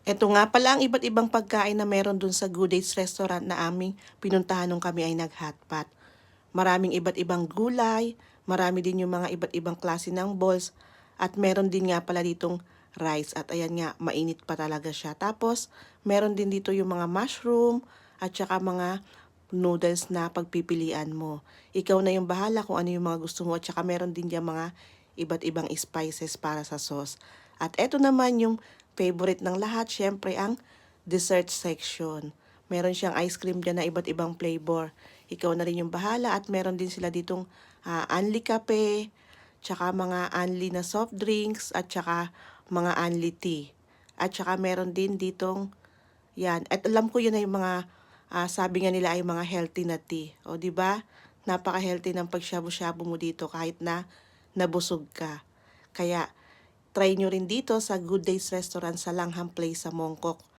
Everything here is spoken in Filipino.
Eto nga pala ang iba't ibang pagkain na meron dun sa Good Days Restaurant na aming pinuntahan nung kami ay nag-hotpot. Maraming iba't ibang gulay, marami din yung mga iba't ibang klase ng balls, at meron din nga pala ditong rice. At ayan nga, mainit pa talaga siya. Tapos, meron din dito yung mga mushroom, at saka mga noodles na pagpipilian mo. Ikaw na yung bahala kung ano yung mga gusto mo. At saka meron din dyan mga iba't ibang spices para sa sauce. At eto naman yung favorite ng lahat, syempre ang dessert section. Meron siyang ice cream dyan na iba't ibang flavor. Ikaw na rin yung bahala, at meron din sila ditong unli kape, tsaka mga unli na soft drinks, at tsaka mga unli tea. At tsaka meron din ditong, yan, at alam ko yun ay mga, sabi nga nila ay mga healthy na tea. O, di ba? Napaka-healthy ng pagshabu-shabu mo dito kahit na nabusog ka. Kaya, try nyo rin dito sa Good Days Restaurant sa Langham Place sa Mongkok.